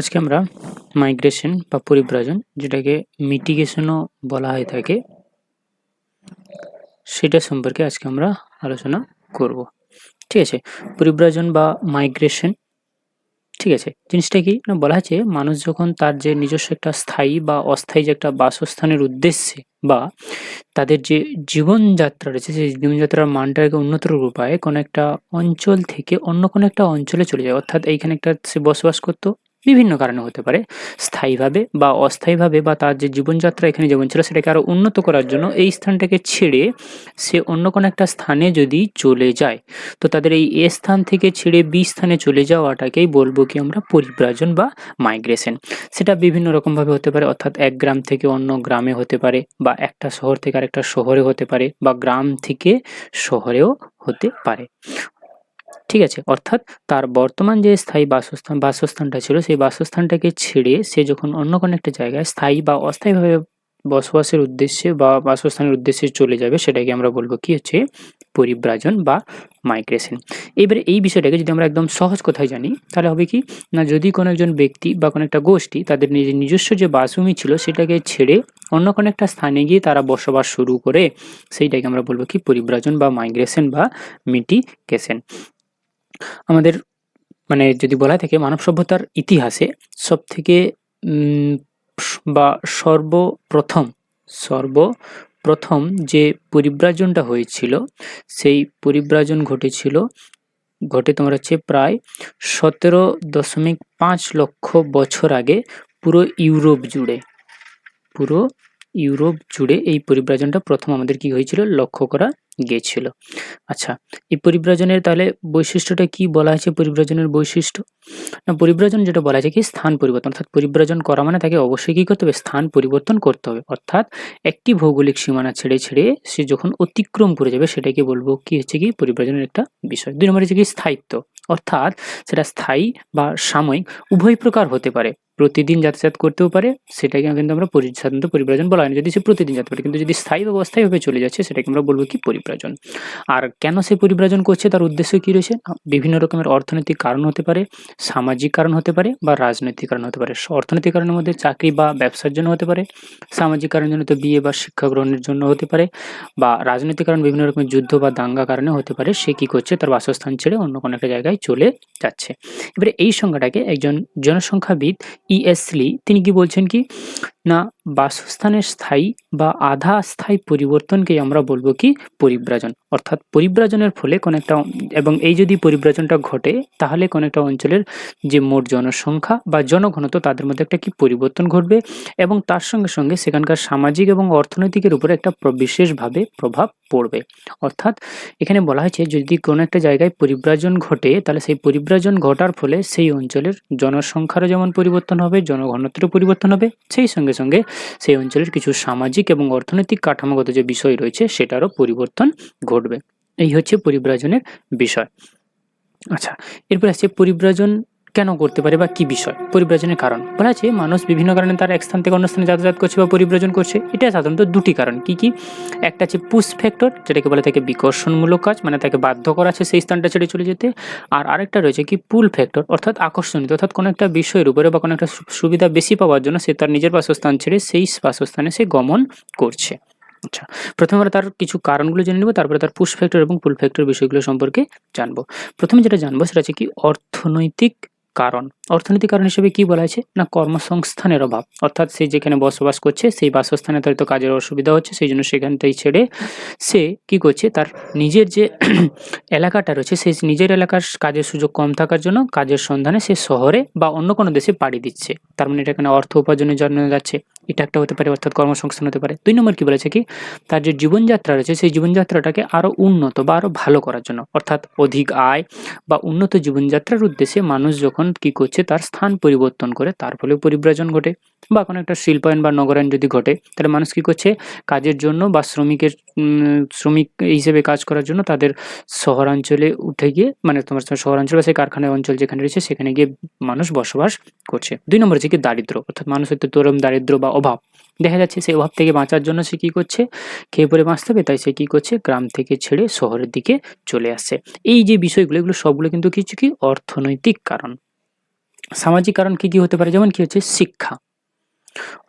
আজকে আমরা মাইগ্রেশন বা পরিব্রাজন, যেটাকে মিটিগেশনও বলা হয়ে থাকে, সেটা সম্পর্কে আজকে আমরা আলোচনা করব। ঠিক আছে, পরিব্রাজন বা মাইগ্রেশন, ঠিক আছে, জিনিসটা কি না, বলা হয়েছে মানুষ যখন তার যে নিজস্ব একটা স্থায়ী বা অস্থায়ী যে একটা বাসস্থানের উদ্দেশ্যে বা তাদের যে জীবনযাত্রা রয়েছে সেই জীবনযাত্রার মানটাকে উন্নতর উপায়ে কোনো একটা অঞ্চল থেকে অন্য কোনো একটা অঞ্চলে চলে যায়, অর্থাৎ এইখানে একটা সে বসবাস করতো, বিভিন্ন কারণে হতে পারে, স্থায়ীভাবে বা অস্থায়ীভাবে, বা তার যে জীবনযাত্রা এখানে যেমন ছিল সেটাকে আরও উন্নত করার জন্য এই স্থানটাকে ছেড়ে সে অন্য কোনো একটা স্থানে যদি চলে যায়, তো তাদের এই এ স্থান থেকে ছেড়ে বি স্থানে চলে যাওয়াটাকেই বলবো কি আমরা পরিব্রাজন বা মাইগ্রেশন। সেটা বিভিন্ন রকমভাবে হতে পারে, অর্থাৎ এক গ্রাম থেকে অন্য গ্রামে হতে পারে, বা একটা শহর থেকে আরেকটা শহরে হতে পারে, বা গ্রাম থেকে শহরেও হতে পারে। ঠিক আছে, অর্থাৎ তার বর্তমান যে স্থায়ী বাসস্থানটা ছিল সেই বাসস্থানটাকে ছেড়ে সে যখন অন্য কোনো একটা জায়গায় স্থায়ী বা অস্থায়ীভাবে বসবাসের উদ্দেশ্যে বা বাসস্থানের উদ্দেশ্যে চলে যাবে, সেটাকে আমরা বলবো কি হচ্ছে পরিব্রাজন বা মাইগ্রেশন। এবারে এই বিষয়টাকে যদি আমরা একদম সহজ কথায় জানি তাহলে হবে কি না, যদি কোনো একজন ব্যক্তি বা কোনো একটা গোষ্ঠী তাদের নিজস্ব যে বাসভূমি ছিল সেটাকে ছেড়ে অন্য কোনো একটা স্থানে গিয়ে তারা বসবাস শুরু করে, সেইটাকে আমরা বলবো কি পরিব্রাজন বা মাইগ্রেশন বা মিটিগেশন। আমাদের মানে যদি বলা থাকে মানব সভ্যতার ইতিহাসে সবথেকে উম বা সর্বপ্রথম যে পরিব্রাজনটা হয়েছিল, সেই পরিব্রাজন ঘটে তোমার হচ্ছে প্রায় 17.5 লক্ষ বছর আগে পুরো ইউরোপ জুড়ে এই পরিব্রাজনটা প্রথম আমাদের কি হয়েছিল লক্ষ্য করা গিয়েছিল। আচ্ছা, এই পরিব্রাজনের তাহলে বৈশিষ্ট্যটা কি বলা হয়েছে? পরিব্রাজনের বৈশিষ্ট্য না, পরিব্রাজন যেটা বলা যায় কি স্থান পরিবর্তন, অর্থাৎ পরিব্রাজন করা মানে তাকে অবশ্যই কি করতে হবে, স্থান পরিবর্তন করতে হবে, অর্থাৎ একটি ভৌগোলিক সীমানা ছেড়ে সে যখন অতিক্রম করে যাবে সেটাকে বলবো কি হচ্ছে কি পরিব্রাজনের একটা বিষয়। 2 নম্বর হচ্ছে কি স্থায়িত্ব, অর্থাৎ সেটা স্থায়ী বা সাময়িক উভয় প্রকার হতে পারে, প্রতিদিন যাতায়াত করতেও পারে, সেটাকে কিন্তু আমরা সাধারণত পরিব্রাজন বলা হয় না যদি সে প্রতিদিন যেতে পারে, কিন্তু যদি স্থায়ী বা অস্থায়ীভাবে চলে যাচ্ছে সেটাকে আমরা বলবো কি পরিব্রাজন। আর কেন সে পরিব্রাজন করছে, তার উদ্দেশ্য কি রয়েছে? বিভিন্ন রকমের অর্থনৈতিক কারণ হতে পারে, সামাজিক কারণ হতে পারে, বা রাজনৈতিক কারণ হতে পারে। অর্থনৈতিক কারণের মধ্যে চাকরি বা ব্যবসার জন্য হতে পারে, সামাজিক কারণের জন্য তো বিয়ে বা শিক্ষা গ্রহণের জন্য হতে পারে, বা রাজনৈতিক কারণ বিভিন্ন রকমের যুদ্ধ বা দাঙ্গা কারণে হতে পারে। সে কি করছে, তার বাসস্থান ছেড়ে অন্য কোনো একটা জায়গায় চলে যাচ্ছে। এবারে এই সংজ্ঞাটাকে একজন জনসংখ্যাবিদ ইএসলি তিনি কি বলছেন কি না, বাসস্থানের স্থায়ী বা আধা স্থায়ী পরিবর্তনকেই আমরা বলবো কি পরিব্রাজন, অর্থাৎ পরিব্রাজনের ফলে কোনো একটা এবং এই যদি পরিব্রাজনটা ঘটে তাহলে কোনো একটা অঞ্চলের যে মোট জনসংখ্যা বা জনঘনত্ব তাদের মধ্যে একটা কি পরিবর্তন ঘটবে, এবং তার সঙ্গে সঙ্গে সেখানকার সামাজিক এবং অর্থনৈতিকের উপরে একটা বিশেষভাবে প্রভাব পড়বে। অর্থাৎ এখানে বলা হয়েছে যদি কোনো একটা জায়গায় পরিব্রাজন ঘটে তাহলে সেই পরিব্রাজন ঘটার ফলে সেই অঞ্চলের জনসংখ্যারও যেমন পরিবর্তন হবে, জনঘনত্বেরও পরিবর্তন হবে, সেই সঙ্গে সঙ্গে সেই অঞ্চলের কিছু সামাজিক এবং অর্থনৈতিক কাঠামোগত যে বিষয় রয়েছে সেটারও পরিবর্তন ঘটবে। এই হচ্ছে পরিব্রাজনের বিষয়। আচ্ছা, এরপর আসছে পরিব্রাজন কেন করতে পারে বা কি বিষয় পরিব্রাজনের কারণ। বলা আছে মানুষ বিভিন্ন কারণে তার এক স্থান থেকে অন্য স্থানে যাতায়াত করছে বা পরিব্রাজন করছে, এটা সাধারণত দুটি কারণ। কি কি? একটা হচ্ছে পুশ ফ্যাক্টর, যেটাকে বলে থাকে বিকর্ষণমূলক কাজ, মানে তাকে বাধ্য করা আছে সেই স্থানটা ছেড়ে চলে যেতে। আর আরেকটা রয়েছে কি পুল ফ্যাক্টর, অর্থাৎ আকর্ষণীয়, অর্থাৎ কোনো একটা বিষয়ের উপরে বা কোনো একটা সুবিধা বেশি পাওয়ার জন্য সে তার নিজের বাসস্থান ছেড়ে সেই বাসস্থানে সে গমন করছে। আচ্ছা, প্রথমে আমরা তার কিছু কারণগুলো জেনে নেব, তারপরে তার পুশ ফ্যাক্টর এবং পুল ফ্যাক্টর বিষয়গুলো সম্পর্কে জানবো। প্রথমে যেটা জানবো সেটা হচ্ছে কি অর্থনৈতিক কারণ। অর্থনৈতিক কারণ হিসেবে কি বলা হয়েছে না, কর্মসংস্থানের অভাব, অর্থাৎ সে যেখানে বসবাস করছে সেই বাসস্থানে তার তো কাজের অসুবিধা হচ্ছে, সেই জন্য সেখানটাই ছেড়ে সে কি করছে, তার নিজের যে এলাকাটা রয়েছে সেই নিজের এলাকার কাজের সুযোগ কম থাকার জন্য কাজের সন্ধানে সে শহরে বা অন্য কোনো দেশে পাড়ি দিচ্ছে। তার মানে এটা এখানে অর্থ উপার্জনের জন্য যাচ্ছে, এটা একটা হতে পারে, অর্থাৎ কর্মসংস্থান হতে পারে। 2 নম্বর কি বলেছে কি তার যে জীবনযাত্রা রয়েছে সেই জীবনযাত্রাটাকে আরো উন্নত বা আরো ভালো করার জন্য, অর্থাৎ অধিক আয় বা উন্নত জীবনযাত্রার উদ্দেশ্যে মানুষ যখন কি করছে তার স্থান পরিবর্তন করে, তার ফলে পরিব্রাজন ঘটে। বা কোনো একটা শিল্পায়ন বা নগরায়ন যদি ঘটে তাহলে মানুষ কি করছে কাজের জন্য বা শ্রমিক হিসেবে কাজ করার জন্য তাদের শহরাঞ্চলে উঠে গিয়ে, মানে তোমার শহরাঞ্চল বা সেই কারখানা অঞ্চল যেখানে রয়েছে সেখানে গিয়ে মানুষ বসবাস করছে। 2 নম্বর হচ্ছে কি দারিদ্র্য, অর্থাৎ মানুষের তো চরম দারিদ্র্য বা অভাব দেখা যাচ্ছে, সেই অভাব থেকে বাঁচার জন্য সে কি করছে, খেয়ে পরে বাঁচতে হবে, তাই সে কি করছে গ্রাম থেকে ছেড়ে শহরের দিকে চলে আসছে। এই যে বিষয়গুলো এগুলো সবগুলো কিন্তু কিছু কি অর্থনৈতিক কারণ। সামাজিক কারণ কি হতে পারে, যেমন কি হচ্ছে শিক্ষা,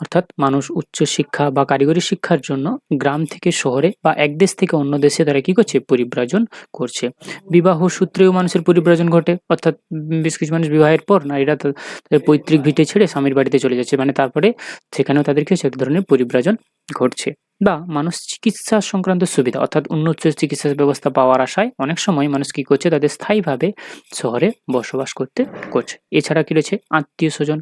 অর্থাৎ মানুষ উচ্চ শিক্ষা বা কারিগরি শিক্ষার জন্য গ্রাম থেকে শহরে বা এক দেশ থেকে অন্য দেশে তারা কি করছে, পরিব্রাজন করছে। বিবাহ সূত্রেও মানুষের পরিব্রাজন ঘটে, অর্থাৎ বেশ কিছু মানুষ বিবাহের পর নারীরা তাদের পৈতৃক ভিটে ছেড়ে স্বামীর বাড়িতে চলে যাচ্ছে, মানে তারপরে সেখানেও তাদেরকে এক ধরনের পরিব্রাজন ঘটছে। বা মানুষ চিকিৎসা সংক্রান্ত সুবিধা, অর্থাৎ উন্নত চিকিৎসা ব্যবস্থা পাওয়ার আশায় অনেক সময় মানুষ কি করছে, তাদের স্থায়ীভাবে শহরে বসবাস করছে। এছাড়া কি রয়েছে, আত্মীয় স্বজন,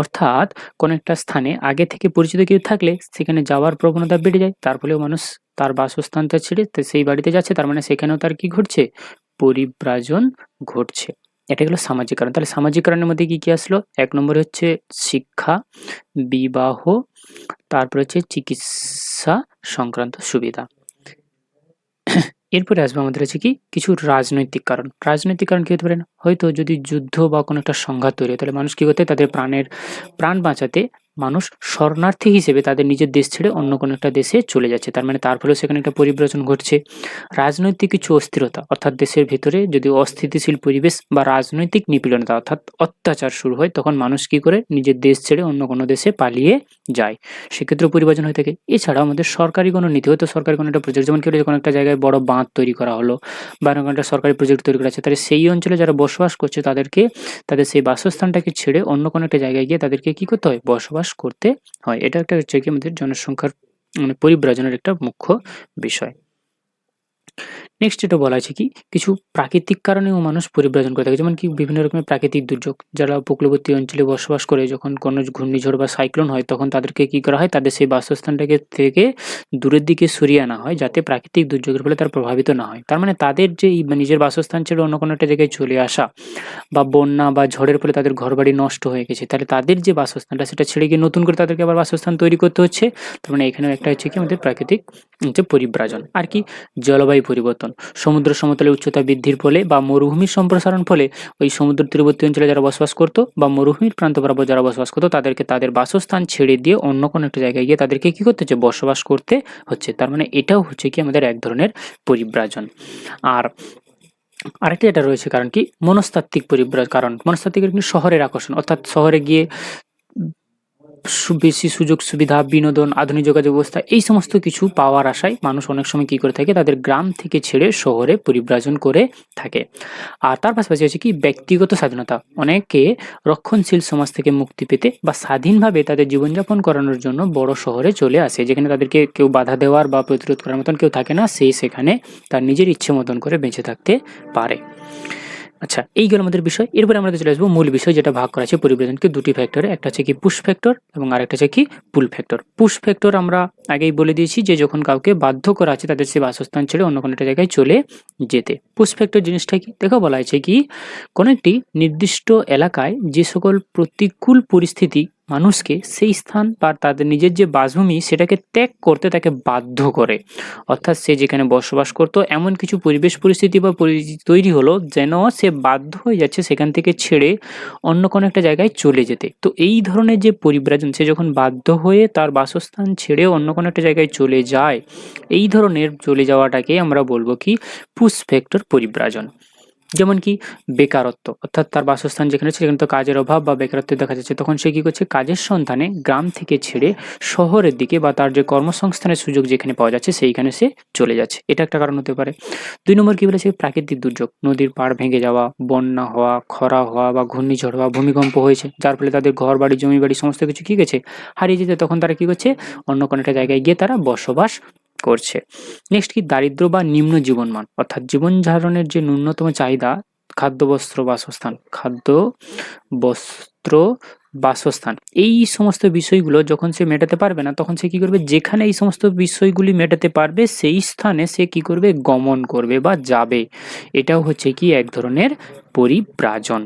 অর্থাৎ কোনো একটা স্থানে আগে থেকে পরিচিত কেউ থাকলে সেখানে যাওয়ার প্রবণতা বেড়ে যায়, তার ফলেও মানুষ তার বাসস্থানটা ছেড়ে সেই বাড়িতে যাচ্ছে, তার মানে সেখানেও তার কি ঘটছে, পরিব্রাজন ঘটছে। এটা গেল সামাজিক কারণ। তাহলে সামাজিক কারণের মধ্যে কি আসলো, ১ নম্বরে হচ্ছে শিক্ষা, বিবাহ, তারপরে হচ্ছে চিকিৎসা সংক্রান্ত সুবিধা। এরপরে আসবে আমাদের হচ্ছে কি কিছু রাজনৈতিক কারণ। রাজনৈতিক কারণ কি হতে পারে, হয়তো যদি যুদ্ধ বা কোনো একটা সংঘাত তৈরি হয়, তাহলে মানুষ কি করতে হয়, তাদের প্রাণ বাঁচাতে মানুষ শরণার্থী হিসেবে তাদের নিজের দেশ ছেড়ে অন্য কোনো একটা দেশে চলে যাচ্ছে, তার মানে তার ফলেও সেখানে একটা পরিব্রাজন ঘটছে। রাজনৈতিক কিছু অস্থিরতা, অর্থাৎ দেশের ভেতরে যদি অস্থিতিশীল পরিবেশ বা রাজনৈতিক নিপীড়নতা অর্থাৎ অত্যাচার শুরু হয়, তখন মানুষ কি করে, নিজের দেশ ছেড়ে অন্য কোনো দেশে পালিয়ে যায়, সেক্ষেত্রেও পরিব্রাজন হয়ে থাকে। এছাড়াও আমাদের সরকারি কোনো নীতি, হয়তো সরকারি কোনো একটা প্রজেক্ট, যেমন কি হলো কোনো একটা জায়গায় বড় বাঁধ তৈরি করা হলো বা এরকম একটা সরকারি প্রজেক্ট তৈরি করা আছে, তাহলে সেই অঞ্চলে যারা বসবাস করছে তাদেরকে তাদের সেই বাসস্থানটাকে ছেড়ে অন্য কোনো একটা জায়গায় গিয়ে তাদেরকে কি করতে হয়, বসবাস করতে হয়। এটা একটা হচ্ছে কি আমাদের জনসংখ্যার মানে পরিব্রাজনের একটা মুখ্য বিষয়। নেক্সট যেটা বলা আছে কি, কিছু প্রাকৃতিক কারণেও মানুষ পরিব্রাজন করে থাকে, যেমন কি বিভিন্ন রকমের প্রাকৃতিক দুর্যোগ, যারা উপকূলবর্তী অঞ্চলে বসবাস করে, যখন কোনো ঘূর্ণিঝড় বা সাইক্লোন হয়, তখন তাদেরকে কি করা হয়, তাদের সেই বাসস্থানটাকে থেকে দূরের দিকে সরিয়ে আনা হয়, যাতে প্রাকৃতিক দুর্যোগের ফলে তারা প্রভাবিত না হয়। তার মানে তাদের যে নিজের বাসস্থান ছেড়ে অন্য কোনো একটা জায়গায় চলে আসা, বা বন্যা বা ঝড়ের ফলে তাদের ঘরবাড়ি নষ্ট হয়ে গেছে, তাহলে তাদের যে বাসস্থানটা সেটা ছেড়ে গিয়ে নতুন করে তাদেরকে আবার বাসস্থান তৈরি করতে হচ্ছে। তার মানে এখানেও একটা হচ্ছে কি আমাদের প্রাকৃতিক যে পরিব্রাজন। আর কি, জলবায়ু পরিবর্তন, সমুদ্র সমতলের উচ্চতা বৃদ্ধির ফলে বা মরুভূমির সম্প্রসারণ ফলে ওই সমুদ্র তীরবর্তী অঞ্চলে যারা বসবাস করতো বা মরুভূমির প্রান্ত বরাবর যারা বসবাস করতো, তাদেরকে তাদের বাসস্থান ছেড়ে দিয়ে অন্য কোনো একটা জায়গায় গিয়ে তাদেরকে কি করতে হচ্ছে, বসবাস করতে হচ্ছে। তার মানে এটাও হচ্ছে কি আমাদের এক ধরনের পরিব্রাজন। আর আরেকটা যেটা রয়েছে কারণ কি, মনস্তাত্ত্বিক কারণ। মনস্তাত্ত্বিক কিন্তু শহরের আকর্ষণ, অর্থাৎ শহরে গিয়ে বেশি সুযোগ সুবিধা, বিনোদন, আধুনিক যোগাযোগ ব্যবস্থা এই সমস্ত কিছু পাওয়ার আশায় মানুষ অনেক সময় কি করে থাকে, তাদের গ্রাম থেকে ছেড়ে শহরে পরিব্রাজন করে থাকে। আর তার পাশাপাশি আছে কি ব্যক্তিগত স্বাধীনতা, অনেকে রক্ষণশীল সমাজ থেকে মুক্তি পেতে বা স্বাধীনভাবে তাদের জীবনযাপন করানোর জন্য বড় শহরে চলে আসে, যেখানে তাদেরকে কেউ বাধা দেওয়ার বা প্রতিরোধ করার মতন কেউ থাকে না, সেই সেখানে তার নিজের ইচ্ছে মতন করে বেঁচে থাকতে পারে। আচ্ছা, এই গেল আমাদের বিষয়। এরপরে আমরা চলে আসবো মূল বিষয়, যেটা ভাগ করা আছে পরিব্রাজনকে দুটি ফ্যাক্টরে, একটা হচ্ছে কি পুশ ফ্যাক্টর এবং আরেকটা হচ্ছে কি পুল ফ্যাক্টর। পুশ ফ্যাক্টর আমরা আগেই বলে দিয়েছি যে যখন কাউকে বাধ্য করা আছে তাদের সেই বাসস্থান ছেড়ে অন্য কোনো একটা জায়গায় চলে যেতে। পুশ ফ্যাক্টর জিনিসটা কি দেখো, বলা আছে কি কোনো একটি নির্দিষ্ট এলাকায় যে সকল প্রতিকূল পরিস্থিতি মানুষকে সেই স্থান বা তাদের নিজের যে বাসভূমি সেটাকে ত্যাগ করতে তাকে বাধ্য করে, অর্থাৎ সে যেখানে বসবাস করতো এমন কিছু পরিবেশ পরিস্থিতি বা তৈরি হলো যেন সে বাধ্য হয়ে যাচ্ছে সেখান থেকে ছেড়ে অন্য কোনো একটা জায়গায় চলে যেতে। তো এই ধরনের যে পরিব্রাজন, সে যখন বাধ্য হয়ে তার বাসস্থান ছেড়ে অন্য কোনো একটা জায়গায় চলে যায়, এই ধরনের চলে যাওয়াটাকে আমরা বলবো কি পুশ ফ্যাক্টর পরিব্রাজন। যেমন কি বেকারত্ব, অর্থাৎ তার বাসস্থান যেখানে সেখানে তো কাজের অভাব বা বেকারত্ব দেখা যাচ্ছে, তখন সে কি করছে, কাজের সন্ধানে গ্রাম থেকে ছেড়ে শহরের দিকে বা তার যে কর্মসংস্থানের সুযোগ যেখানে পাওয়া যাচ্ছে সেইখানে সে চলে যাচ্ছে, এটা একটা কারণ হতে পারে। ২ নম্বর কি বলেছে, প্রাকৃতিক দুর্যোগ, নদীর পাড় ভেঙে যাওয়া, বন্যা হওয়া, খরা হওয়া বা ঘূর্ণিঝড় হওয়া, ভূমিকম্প হয়েছে, যার ফলে তাদের ঘর বাড়ি জমি বাড়ি সমস্ত কিছু কি গেছে, হারিয়ে যেতে, তখন তারা কি করছে, অন্য কোনো একটা জায়গায় গিয়ে তারা বসবাস করছে। নেক্সট কি দারিদ্র বা নিম্ন জীবনমান, অর্থাৎ জীবন ধারণের যে ন্যূনতম চাহিদা, খাদ্য বস্ত্র বাসস্থান, খাদ্য বস্ত্র বাসস্থান, এই সমস্ত বিষয়গুলো যখন সে মেটাতে পারবে না, তখন সে কি করবে, যেখানে এই সমস্ত বিষয়গুলি মেটাতে পারবে সেই স্থানে সে কি করবে, গমন করবে বা যাবে। এটাও হচ্ছে কি এক ধরনের পরিব্রাজন।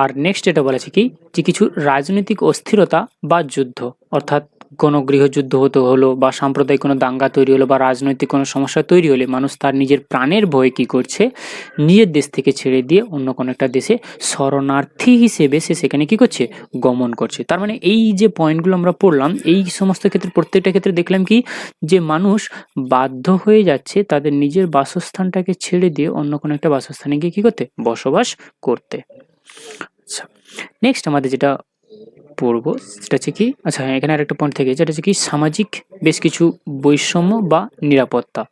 আর নেক্সট এটা বলেছে কি যে কিছু রাজনৈতিক অস্থিরতা বা যুদ্ধ, অর্থাৎ কোনো গৃহযুদ্ধ হলো বা সাম্প্রদায়িক কোনো দাঙ্গা তৈরি হলো বা রাজনৈতিক কোনো সমস্যা তৈরি হলে মানুষ তার নিজের প্রাণের ভয়ে কি করছে, নিজের দেশ থেকে ছেড়ে দিয়ে অন্য কোনো একটা দেশে শরণার্থী হিসেবে সে সেখানে কি করছে, গমন করছে। তার মানে এই যে পয়েন্টগুলো আমরা পড়লাম, এই সমস্ত ক্ষেত্রে প্রত্যেকটা ক্ষেত্রে দেখলাম কি যে মানুষ বাধ্য হয়ে যাচ্ছে তাদের নিজের বাসস্থানটাকে ছেড়ে দিয়ে অন্য কোনো একটা বাসস্থানে গিয়ে কি করতে, বসবাস করতে। আচ্ছা, নেক্সট আমাদের যেটা পড়বো সেটা হচ্ছে কি, আচ্ছা হ্যাঁ, এখানে আরেকটা পয়েন্ট থেকে যেটা হচ্ছে কি সামাজিক বেশ কিছু বৈষম্য বা নিরাপত্তা।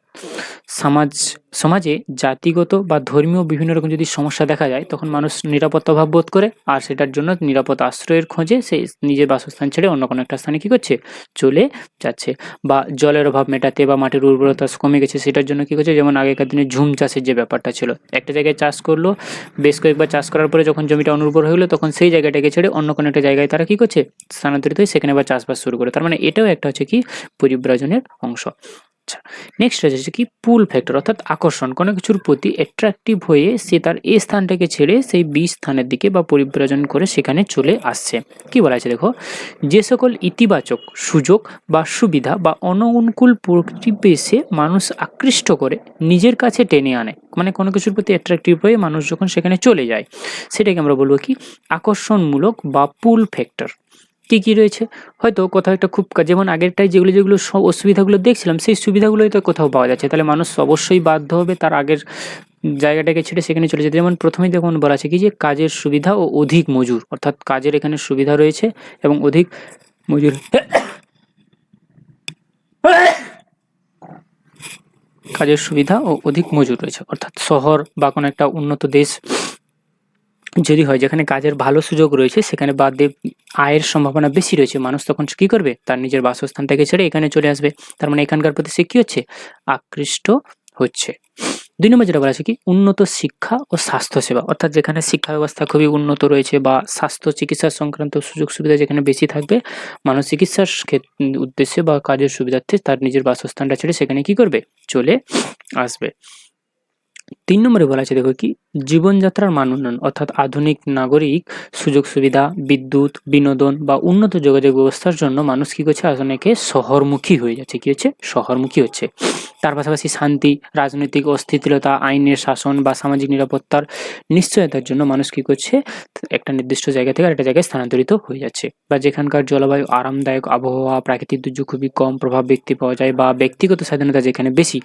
সমাজে জাতিগত বা ধর্মীয় বিভিন্ন রকম যদি সমস্যা দেখা যায় তখন মানুষ নিরাপত্তা অভাব বোধ করে, আর সেটার জন্য নিরাপদ আশ্রয়ের খোঁজে সে নিজের বাসস্থান ছেড়ে অন্য কোনো একটা স্থানে কী করছে, চলে যাচ্ছে। বা জলের অভাব মেটাতে বা মাটির উর্বরতা কমে গেছে সেটার জন্য কী করছে, যেমন আগেকার দিনে ঝুম চাষের যে ব্যাপারটা ছিল, একটা জায়গায় চাষ করলো, বেশ কয়েকবার চাষ করার পরে যখন জমিটা অনুর্বর হয়ে গেলো তখন সেই জায়গাটাকে ছেড়ে অন্য কোনো একটা জায়গায় তারা কী করছে, স্থানান্তরিত হয়ে সেখানে আবার চাষবাস শুরু করে। তার মানে এটাও একটা হচ্ছে কি পরিব্রাজনের অংশ। আচ্ছা, নেক্সট হচ্ছে কি পুল ফ্যাক্টর, অর্থাৎ আকর্ষণ। কোনো কিছুর প্রতি অ্যাট্রাকটিভ হয়ে সে তার এ স্থানটাকে ছেড়ে সেই বি স্থানের দিকে বা পরিব্রাজন করে সেখানে চলে আসছে। কি বলা আছে দেখো, যে সকল ইতিবাচক সুযোগ বা সুবিধা বা অননুকূল পরিবেশে মানুষ আকৃষ্ট করে নিজের কাছে টেনে আনে, মানে কোনো কিছুর প্রতি অ্যাট্রাকটিভ হয়ে মানুষ যখন সেখানে চলে যায় সেটাকে আমরা বলবো কি আকর্ষণমূলক বা পুল ফ্যাক্টর। কী কী রয়েছে, হয়তো কোথাও একটা খুব যেমন আগেরটাই যেগুলো সব অসুবিধাগুলো দেখছিলাম সেই সুবিধাগুলোই তো কোথাও পাওয়া যাচ্ছে, তাহলে মানুষ অবশ্যই বাধ্য হবে তার আগের জায়গাটাকে ছেড়ে সেখানে চলে যেতে। যেমন প্রথমেই দেখুন বলা আছে কি যে কাজের সুবিধা ও অধিক মজুর, অর্থাৎ কাজের এখানে সুবিধা রয়েছে এবং অধিক মজুর কাজের সুবিধা ও অধিক মজুর রয়েছে, অর্থাৎ শহর বা কোনো একটা উন্নত দেশ যদি হয় যেখানে কাজের ভালো সুযোগ রয়েছে সেখানে আয়ের সম্ভাবনা বেশি রয়েছে, মানুষ তখন কী করবে, তার নিজের বাসস্থানটাকে ছেড়ে এখানে চলে আসবে। তার মানে এখানকার প্রতি সে কী হচ্ছে, আকৃষ্ট হচ্ছে। 2 নম্বর যেটা বলা আছে কি উন্নত শিক্ষা ও স্বাস্থ্যসেবা, অর্থাৎ যেখানে শিক্ষা ব্যবস্থা খুবই উন্নত রয়েছে বা স্বাস্থ্য চিকিৎসা সংক্রান্ত সুযোগ সুবিধা যেখানে বেশি থাকবে, মানুষ চিকিৎসার উদ্দেশ্যে বা কাজের সুবিধার্থে তার নিজের বাসস্থানটা ছেড়ে সেখানে কী করবে, চলে আসবে। 3 নম্বরে বলা আছে দেখো কি জীবনযাত্রার মান উন্নয়ন, অর্থাৎ আধুনিক নাগরিক সুযোগ সুবিধা, বিদ্যুৎ, বিনোদন বা উন্নত যোগাযোগ ব্যবস্থার জন্য মানুষ কী করছে, অনেকে শহরমুখী হয়ে যাচ্ছে। কী হচ্ছে, শহরমুখী হচ্ছে। তার পাশাপাশি শান্তি, রাজনৈতিক অস্থিতিশীলতা, আইনের শাসন বা সামাজিক নিরাপত্তার নিশ্চয়তার জন্য মানুষ কী করছে, একটা নির্দিষ্ট জায়গা থেকে আরেকটা জায়গায় স্থানান্তরিত হয়ে যাচ্ছে। বা যেখানকার জলবায়ু আরামদায়ক, আবহাওয়া, প্রাকৃতিক দুর্যোগ খুবই কম প্রভাব দেখতে পাওয়া যায় বা ব্যক্তিগত স্বাধীনতা যেখানে বেশি,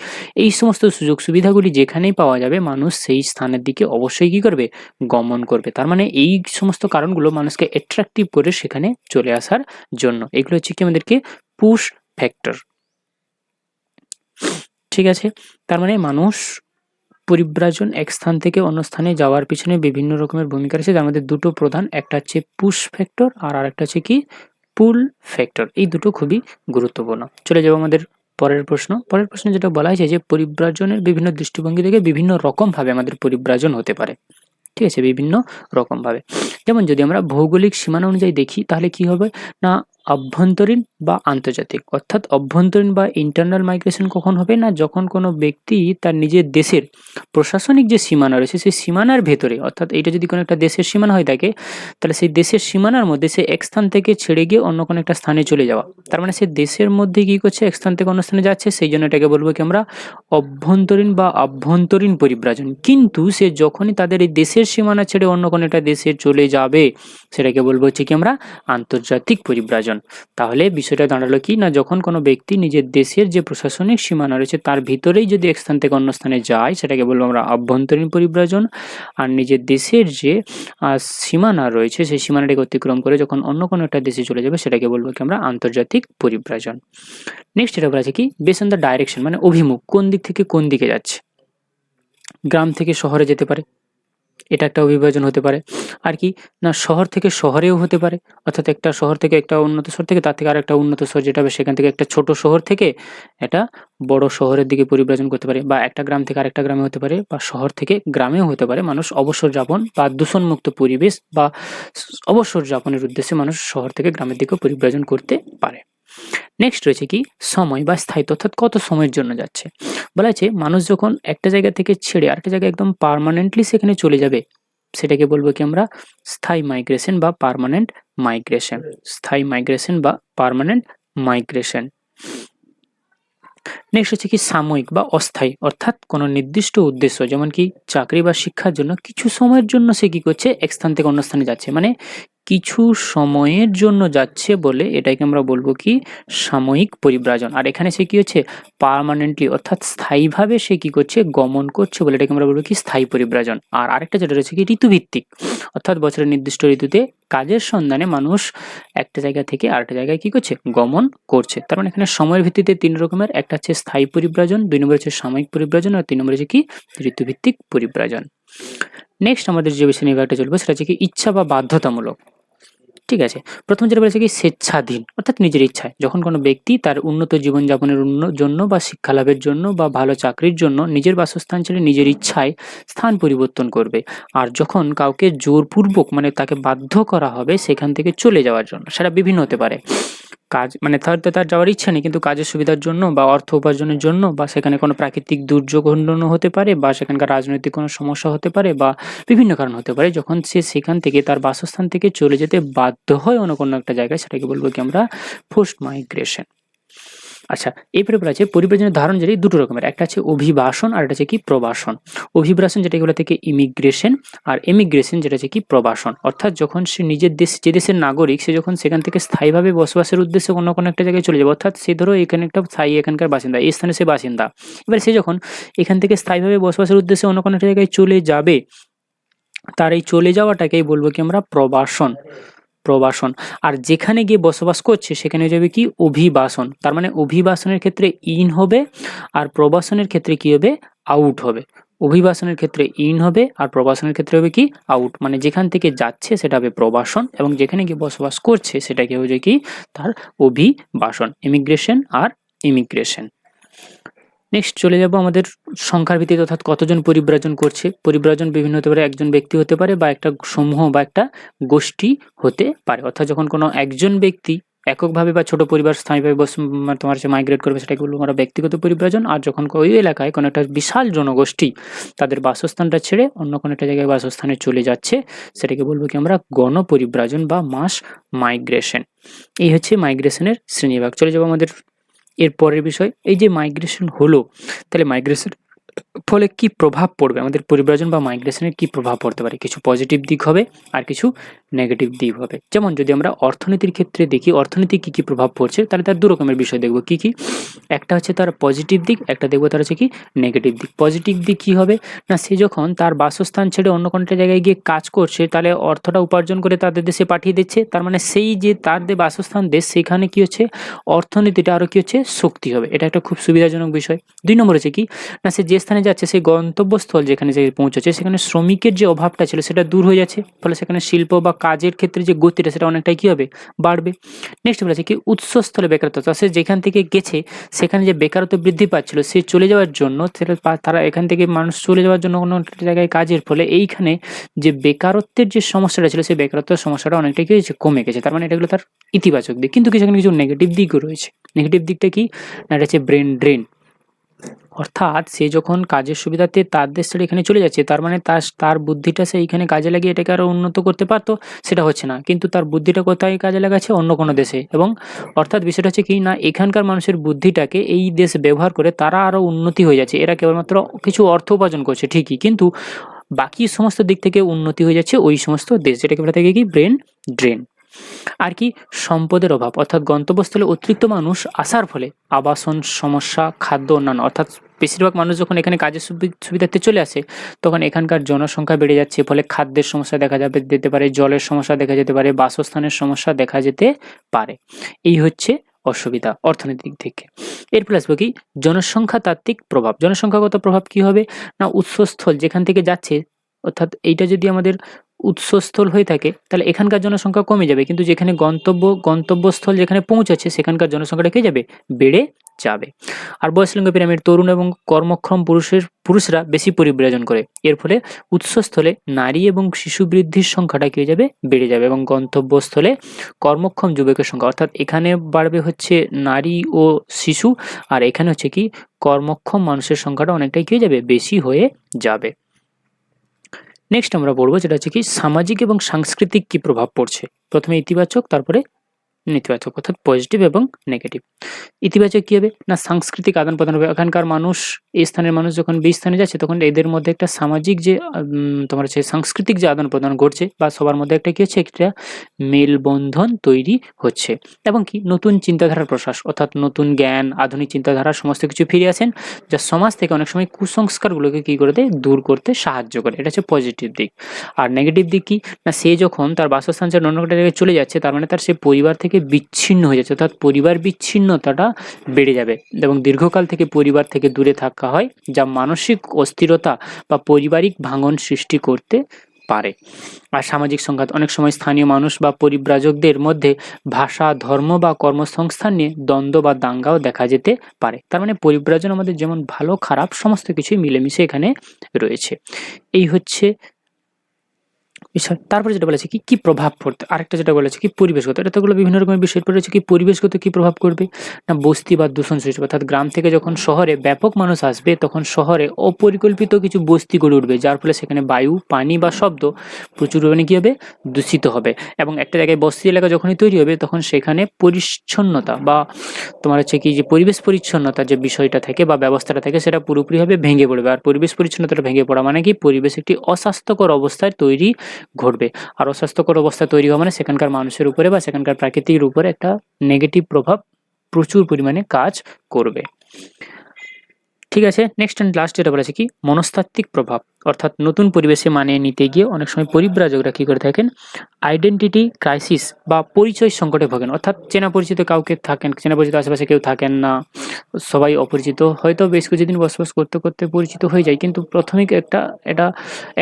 এই সমস্ত সুযোগ সুবিধাগুলি যেখানেই পাওয়া যাবে মানুষ সেই স্থানের দিকে অবশ্যই কী করবে, গমন করবে। তার মানে এই সমস্ত কারণগুলো মানুষকে অ্যাট্রাকটিভ করে সেখানে চলে আসার জন্য। এগুলো হচ্ছে কি আমাদেরকে পুশ ফ্যাক্টর। ঠিক আছে, তার মানে মানুষ পরিব্রাজন এক স্থান থেকে অন্য স্থানে যাওয়ার পিছনে বিভিন্ন রকমের ভূমিকা রয়েছে, যার মধ্যে দুটো প্রধান, একটা হচ্ছে পুশ ফ্যাক্টর আর আরেকটা হচ্ছে কি পুল ফ্যাক্টর। এই দুটো খুবই গুরুত্বপূর্ণ। চলে যাবো আমাদের পরের প্রশ্নে যেটা বলা হয়েছে যে পরিব্রাজনের বিভিন্ন দৃষ্টিভঙ্গি থেকে বিভিন্ন রকমভাবে আমাদের পরিব্রাজন হতে পারে। ঠিক আছে, বিভিন্ন রকমভাবে। যেমন যদি আমরা ভৌগোলিক সীমানা অনুযায়ী দেখি তাহলে কি হবে না, অভ্যন্তরীণ বা আন্তর্জাতিক, অর্থাৎ অভ্যন্তরীণ বা ইন্টারনাল মাইগ্রেশন কখন হবে না, যখন কোনো ব্যক্তি তার নিজের দেশের প্রশাসনিক যে সীমানা রয়েছে সেই সীমানার ভেতরে, অর্থাৎ এইটা যদি কোনো একটা দেশের সীমানা হয়ে থাকে তাহলে সেই দেশের সীমানার মধ্যে সে এক স্থান থেকে ছেড়ে গিয়ে অন্য কোনো একটা স্থানে চলে যাওয়া। তার মানে সে দেশের মধ্যে কী করছে, এক স্থান থেকে অন্য স্থানে যাচ্ছে, সেই জন্য এটাকে বলবো কি আমরা অভ্যন্তরীণ বা আভ্যন্তরীণ পরিব্রাজন। কিন্তু সে যখনই তাদের এই দেশের সীমানা ছেড়ে অন্য কোনো একটা দেশে চলে যাবে সেটাকে বলবো হচ্ছে কি আমরা আন্তর্জাতিক পরিব্রাজন। তাহলে বিষয়টা দাঁড়ালো কি না, যখন কোনো ব্যক্তি নিজের দেশের যে প্রশাসনিক সীমানা রয়েছে তার ভিতরেই যদি এক স্থান থেকে অন্য স্থানে যায় সেটাকে বলবো আমরা আভ্যন্তরীণ পরিব্রাজন। আর নিজের দেশের যে সীমানা রয়েছে সেই সীমানাটাকে অতিক্রম করে যখন অন্য কোনো একটা দেশে চলে যাবে সেটাকে বলবো কি আমরা আন্তর্জাতিক পরিব্রাজন। নেক্সট এটা বলা আছে কি বেস অন দ্য ডাইরেকশন, মানে অভিমুখ, কোন দিক থেকে কোন দিকে যাচ্ছে। গ্রাম থেকে শহরে যেতে পারে, এটা একটা অভিবাজন হতে পারে। আর কি না, শহর থেকে শহরেও হতে পারে, অর্থাৎ একটা শহর থেকে একটা উন্নত শহর থেকে তার থেকে আরেকটা উন্নত শহর যেটা হবে সেখান থেকে একটা ছোট শহর থেকে একটা বড় শহরের দিকে পরিব্রাজন করতে পারে। বা একটা গ্রাম থেকে আরেকটা গ্রামে হতে পারে, বা শহর থেকে গ্রামেও হতে পারে। মানুষ অবসর যাপন বা দূষণমুক্ত পরিবেশ বা অবসর যাপনের উদ্দেশ্যে মানুষ শহর থেকে গ্রামের দিকেও পরিব্রাজন করতে পারে। নেক্সট রয়েছে কি সময় বা স্থায়িত্ব, অর্থাৎ কত সময়ের জন্য যাচ্ছে। বলা আছে মানুষ যখন একটা জায়গা থেকে ছেড়ে আরেকটা জায়গায় একদম পার্মানেন্টলি সেখানে চলে যাবে সেটাকে বলবো কি আমরা স্থায়ী মাইগ্রেশন বা পার্মানেন্ট মাইগ্রেশন। স্থায়ী মাইগ্রেশন বা পার্মানেন্ট মাইগ্রেশন। নেক্সট হচ্ছে কি সাময়িক বা অস্থায়ী, অর্থাৎ কোনো নির্দিষ্ট উদ্দেশ্য, যেমন কি চাকরি বা শিক্ষার জন্য কিছু সময়ের জন্য সে কি করছে এক স্থান থেকে অন্য স্থানে যাচ্ছে, মানে কিছু সময়ের জন্য যাচ্ছে বলে এটাকে আমরা বলবো কি সাময়িক পরিব্রাজন। আর এখানে সে কি হচ্ছে পার্মানেন্টলি অর্থাৎ স্থায়ীভাবে সে কি করছে গমন করছে বলে এটাকে আমরা বলবো কি স্থায়ী পরিব্রাজন। আর আরেকটা যেটা রয়েছে কি ঋতুভিত্তিক, অর্থাৎ বছরের নির্দিষ্ট ঋতুতে কাজের সন্ধানে মানুষ একটা জায়গা থেকে আরেকটা জায়গায় কি করছে গমন করছে। তার মানে এখানে সময়ের ভিত্তিতে 3 রকমের, একটা হচ্ছে স্থায়ী পরিব্রাজন, 2 নম্বর হচ্ছে সাময়িক পরিব্রাজন, আর 3 নম্বর হচ্ছে কি ঋতুভিত্তিক পরিব্রাজন। নেক্সট আমাদের যে বিষয় নিয়ে বিভাগটা চলবে সেটা হচ্ছে কি ইচ্ছা বা বাধ্যতামূলক। ঠিক আছে, প্রথম যেটা বলেছে কি স্বেচ্ছাধীন অর্থাৎ নিজের ইচ্ছায়, যখন কোনো ব্যক্তি তার উন্নত জীবনযাপনের জন্য বা শিক্ষা লাভের জন্য বা ভালো চাকরির জন্য নিজের বাসস্থান ছেড়ে নিজের ইচ্ছায় স্থান পরিবর্তন করবে। আর যখন কাউকে জোরপূর্বক মানে তাকে বাধ্য করা হবে সেখান থেকে চলে যাওয়ার জন্য, সেটা বিভিন্ন হতে পারে, কাজ মানে তার যাওয়ার ইচ্ছা নেই কিন্তু কাজের সুবিধার জন্য বা অর্থ উপার্জনের জন্য, বা সেখানে কোনো প্রাকৃতিক দুর্যোগ ঘটনা হতে পারে, বা সেখানকার রাজনৈতিক কোনো সমস্যা হতে পারে, বা বিভিন্ন কারণ হতে পারে, যখন সে সেখান থেকে তার বাসস্থান থেকে চলে যেতে বাধ্য হয় অন্য কোনো একটা জায়গায়, সেটাকে বলবো কি আমরা ফোর্সড মাইগ্রেশন। আচ্ছা, এরপরে বলা আছে পরিব্রাজনের ধারণ যেটি দুটো রকমের, একটা আছে অভিবাসন আর একটা হচ্ছে কি প্রবাসন। অভিবাসন যেটা বলা থেকে ইমিগ্রেশন, আর এমিগ্রেশন যেটা হচ্ছে কি প্রবাসন। অর্থাৎ যখন সে নিজের দেশ যে দেশের নাগরিক সে যখন সেখান থেকে স্থায়ীভাবে বসবাসের উদ্দেশ্যে অন্য কোনো একটা জায়গায় চলে যাবে, অর্থাৎ সে ধরো এখানে একটা স্থায়ী এখানকার বাসিন্দা, এই স্থানে সে বাসিন্দা, এবার সে যখন এখান থেকে স্থায়ীভাবে বসবাসের উদ্দেশ্যে অন্য কোনো একটা জায়গায় চলে যাবে, তার এই চলে যাওয়াটাকেই বলবো কি আমরা প্রবাসন। প্রবাসন। আর যেখানে গিয়ে বসবাস করছে সেখানে যাবে কি অভিবাসন। তার মানে অভিবাসনের ক্ষেত্রে ইন হবে আর প্রবাসনের ক্ষেত্রে কি হবে আউট হবে। অভিবাসনের ক্ষেত্রে ইন হবে আর প্রবাসনের ক্ষেত্রে হবে কি আউট, মানে যেখান থেকে যাচ্ছে সেটা হবে প্রবাসন এবং যেখানে গিয়ে বসবাস করছে সেটাকে হচ্ছে কি তার অভিবাসন, ইমিগ্রেশন আর ইমিগ্রেশন। নেক্সট চলে যাব আমাদের সংখ্যার ভিত্তিতে, অর্থাৎ কতজন পরিব্রাজন করছে। পরিব্রাজন বিভিন্ন হতে পারে, একজন ব্যক্তি হতে পারে বা একটা সমূহ বা একটা গোষ্ঠী হতে পারে। অর্থাৎ যখন কোনো একজন ব্যক্তি এককভাবে বা ছোট পরিবার স্থায়ীভাবে তোমার হচ্ছে মাইগ্রেট করবে সেটাকে বলবো আমরা ব্যক্তিগত পরিব্রাজন। আর যখন ওই এলাকায় কোনো একটা বিশাল জনগোষ্ঠী তাদের বাসস্থানটা ছেড়ে অন্য কোনো একটা জায়গায় বাসস্থানে চলে যাচ্ছে সেটাকে বলবো কি আমরা গণপরিব্রাজন বা মাস মাইগ্রেশন। এই হচ্ছে মাইগ্রেশনের শ্রেণীবিভাগ। চলে যাবো আমাদের এর পরের বিষয়, এই যে মাইগ্রেশন হলো তাহলে মাইগ্রেশন ফলে কি প্রভাব পড়বে, আমাদের পরিব্রাজন বা মাইগ্রেশনের কি প্রভাব পড়তে পারে। কিছু পজিটিভ দিক হবে আর কিছু নেগেটিভ দিক হবে। যেমন যদি আমরা অর্থনীতির ক্ষেত্রে দেখি অর্থনীতি কি কি প্রভাব পড়ছে, তাহলে তার দু রকমের বিষয় দেখব কি কি। একটা হচ্ছে তার পজিটিভ দিক, একটা দেখবো তার হচ্ছে কি নেগেটিভ দিক। পজিটিভ দিক কি হবে না, সে যখন তার বাসস্থান ছেড়ে অন্য কোনো জায়গায় গিয়ে কাজ করছে তাহলে অর্থটা উপার্জন করে তাদের দেশে পাঠিয়ে দিচ্ছে, তার মানে সেই যে তার যে বাসস্থান দেশ সেখানে কি হচ্ছে অর্থনীতিটা আরও কি হচ্ছে শক্তি হবে, এটা একটা খুব সুবিধাজনক বিষয়। 2 নম্বর হচ্ছে কি না, সে যে স্থানে যাচ্ছে সেই গন্তব্যস্থল যেখানে যে পৌঁছাচ্ছে সেখানে শ্রমিকের যে অভাবটা ছিল সেটা দূর হয়ে যাচ্ছে, ফলে সেখানে শিল্প বা কাজের ক্ষেত্রে যে গতিটা সেটা অনেকটাই কি হবে বাড়বে। নেক্সট বলেছে কি উৎসস্থলে বেকারত্ব, সে যেখান থেকে গেছে সেখানে যে বেকারত্ব বৃদ্ধি পাচ্ছিল সে চলে যাওয়ার জন্য তারা এখান থেকে মানুষ চলে যাওয়ার জন্য কোনো একটা জায়গায় কাজের ফলে এইখানে যে বেকারত্বের যে সমস্যাটা ছিল সেই বেকারত্বের সমস্যাটা অনেকটাই কি হয়েছে কমে গেছে। তার মানে এটা হলো তার ইতিবাচক দিক, কিন্তু সেখানে কিছু নেগেটিভ দিকও রয়েছে। নেগেটিভ দিকটা কি না, এটা হচ্ছে ব্রেন ড্রেন, অর্থাৎ সে যখন কাজের সুবিধাতে তার দেশ ছেড়ে এখানে চলে যাচ্ছে তার মানে তার বুদ্ধিটা সে এইখানে কাজে লাগিয়ে এটাকে আরও উন্নত করতে পারতো, সেটা হচ্ছে না, কিন্তু তার বুদ্ধিটা কোথায় কাজে লাগাচ্ছে অন্য কোনো দেশে। এবং অর্থাৎ বিষয়টা হচ্ছে কি না, এখানকার মানুষের বুদ্ধিটাকে এই দেশ ব্যবহার করে তারা আরও উন্নতি হয়ে যাচ্ছে, এরা কেবলমাত্র কিছু অর্থ উপার্জন করছে ঠিকই, কিন্তু বাকি সমস্ত দিক থেকে উন্নতি হয়ে যাচ্ছে ওই সমস্ত দেশ, যেটাকে বলা থাকে কি ব্রেন ড্রেন। আর কি সম্পদের অভাব, অর্থাৎ গন্তব্যস্থলে অতিরিক্ত মানুষ আসার ফলে আবাসন সমস্যা, খাদ্য, অন্যান্য, অর্থাৎ বেশিরভাগ মানুষ যখন এখানে কাজের সুবিধার্থে চলে আসে তখন এখানকার জনসংখ্যা বেড়ে যাচ্ছে, ফলে খাদ্যের সমস্যা দেখা যেতে পারে, জলের সমস্যা দেখা যেতে পারে, বাসস্থানের সমস্যা দেখা যেতে পারে। এই হচ্ছে অসুবিধা অর্থনৈতিক থেকে। এরপর আসবো কি জনসংখ্যা তাত্ত্বিক প্রভাব। জনসংখ্যাগত প্রভাব কি হবে না, উৎসস্থল যেখান থেকে যাচ্ছে, অর্থাৎ এইটা যদি আমাদের উৎসস্থল হয়ে থাকে তাহলে এখানকার জনসংখ্যা কমে যাবে, কিন্তু যেখানে গন্তব্যস্থল যেখানে পৌঁছাচ্ছে সেখানকার জনসংখ্যাটা কি যাবে বেড়ে যাবে। আর বয়সলিঙ্গ পিরামিড, তরুণ এবং কর্মক্ষম পুরুষরা বেশি পরিব্রাজন করে, এর ফলে উৎসস্থলে নারী এবং শিশু বৃদ্ধির সংখ্যাটা কি হয়ে যাবে বেড়ে যাবে, এবং গন্তব্যস্থলে কর্মক্ষম যুবকের সংখ্যা, অর্থাৎ এখানে বাড়বে হচ্ছে নারী ও শিশু আর এখানে হচ্ছে কি কর্মক্ষম মানুষের সংখ্যাটা অনেকটাই কি হয়ে যাবে বেশি হয়ে যাবে। নেক্সট আমরা পড়বো যেটা হচ্ছে কি সামাজিক এবং সাংস্কৃতিক কি প্রভাব পড়ছে। প্রথমে ইতিবাচক তারপরে নেতিবাচক অর্থাৎ পজিটিভ এবং নেগেটিভ। ইতিবাচক কী হবে? না সাংস্কৃতিক আদান-প্রদান হবে। এখানকার মানুষ, এই স্থানের মানুষ যখন বি স্থানে যাচ্ছে তখন এদের মধ্যে একটা সামাজিক যে তোমার হচ্ছে সাংস্কৃতিক যে আদান-প্রদান ঘটছে বা সবার মধ্যে একটা কী হচ্ছে? একটা মেলবন্ধন তৈরি হচ্ছে এবং কি নতুন চিন্তাধারার প্রসার অর্থাৎ নতুন জ্ঞান, আধুনিক চিন্তাধারা সমস্ত কিছু ফিরে আসেন যা সমাজ থেকে অনেক সময় কুসংস্কারগুলোকে কী করে দেয়? দূর করতে সাহায্য করে। এটা হচ্ছে পজিটিভ দিক। আর নেগেটিভ দিক কি? না সে যখন তার বাসস্থান ছেড়ে অন্য একটা জায়গায় চলে যাচ্ছে তার মানে তার সে পরিবার থেকে বিচ্ছিন্ন হয়ে যাচ্ছে অর্থাৎ পরিবার বিচ্ছিন্নতাটা বেড়ে যাবে এবং দীর্ঘকাল থেকে পরিবার থেকে দূরে থাকা হয় যা মানসিক অস্থিরতা বা পারিবারিক ভাঙন সৃষ্টি করতে পারে। আর সামাজিক সংঘাত অনেক সময় স্থানীয় মানুষ বা পরিব্রাজকদের মধ্যে ভাষা, ধর্ম বা কর্মসংস্থান নিয়ে দ্বন্দ্ব বা দাঙ্গাও দেখা যেতে পারে। তার মানে পরিব্রাজন আমাদের যেমন ভালো খারাপ সমস্ত কিছুই মিলেমিশে এখানে রয়েছে। এই হচ্ছে বিষয়। তারপরে যেটা বলেছে কি প্রভাব পড়তে, আরেকটা যেটা বলেছে কি পরিবেশগত। এটা তো এগুলো বিভিন্ন রকমের বিষয়ের পরে রয়েছে কি পরিবেশগত কি প্রভাব করবে? না বস্তি বা দূষণ সৃষ্টি হবে। অর্থাৎ গ্রাম থেকে যখন শহরে ব্যাপক মানুষ আসবে তখন শহরে অপরিকল্পিত কিছু বস্তি গড়ে উঠবে যার ফলে সেখানে বায়ু, পানি বা শব্দ প্রচুর পরিমাণে কী হবে? দূষিত হবে এবং একটা জায়গায় বস্তি এলাকা যখনই তৈরি হবে তখন সেখানে পরিচ্ছন্নতা বা তোমার হচ্ছে কি যে পরিবেশ পরিচ্ছন্নতার যে বিষয়টা থাকে বা ব্যবস্থাটা থাকে সেটা পুরোপুরিভাবে ভেঙে পড়বে। আর পরিবেশ পরিচ্ছন্নতাটা ভেঙে পড়া মানে কি পরিবেশ একটি অস্বাস্থ্যকর অবস্থায় তৈরি ঘটবে। আর অস্বাস্থ্যকর অবস্থা তৈরি হওয়া মানে সেখানকার মানুষের উপরে বা সেখানকার প্রাকৃতির উপরে একটা নেগেটিভ প্রভাব প্রচুর পরিমাণে কাজ করবে। ঠিক আছে, নেক্সট অ্যান্ড লাস্ট যেটা বলেছে কি মনস্তাত্ত্বিক প্রভাব অর্থাৎ নতুন পরিবেশে মানিয়ে নিতে গিয়ে অনেক সময় পরিব্রাজকরা কী করে থাকেন? আইডেন্টিটি ক্রাইসিস বা পরিচয় সংকটে ভোগেন। অর্থাৎ চেনা পরিচিত কাউকে থাকেন, চেনা পরিচিত আশেপাশে কেউ থাকেন না, সবাই অপরিচিত। হয়তো বেশ কিছুদিন বসবাস করতে, করতে পরিচিত হয়ে যায় কিন্তু প্রাথমিক এটা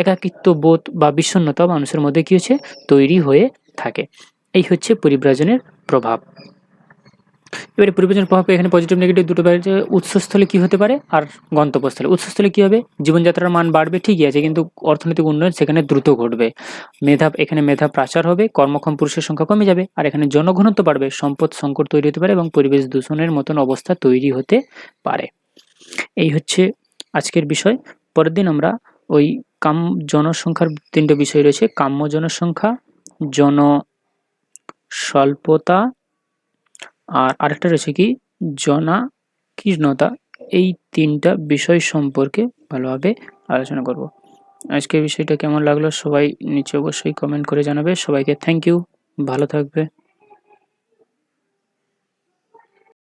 একাকিত্ব বোধ বা বিষণ্ণতা মানুষের মধ্যে কী হচ্ছে? তৈরি হয়ে থাকে। এই হচ্ছে পরিব্রাজনের প্রভাব। এবারে পরিবেশের প্রভাবকে এখানে পজিটিভ নেগেটিভ দুটো যে উৎসস্থলে কী হতে পারে আর গন্তব্যস্থলে। উৎসস্থলে কী হবে? জীবনযাত্রার মান বাড়বে ঠিকই আছে কিন্তু অর্থনৈতিক উন্নয়ন সেখানে দ্রুত ঘটবে। এখানে মেধা পাচার হবে, কর্মক্ষম পুরুষের সংখ্যা কমে যাবে আর এখানে জনঘনত্ব বাড়বে, সম্পদ সংকট তৈরি হতে পারে এবং পরিবেশ দূষণের মতন অবস্থা তৈরি হতে পারে। এই হচ্ছে আজকের বিষয়। পরের দিন আমরা ওই জনসংখ্যার ৩টে বিষয় রয়েছে কাম্য জনসংখ্যা, জনস্বল্পতা আর আরেকটা রয়েছে কি জনাকীর্ণতা। এই ৩টা বিষয় সম্পর্কে ভালোভাবে আলোচনা করব। আজকের বিষয়টা কেমন লাগলো সবাই নিচে অবশ্যই কমেন্ট করে জানাবে। সবাইকে থ্যাংক ইউ, ভালো থাকবে।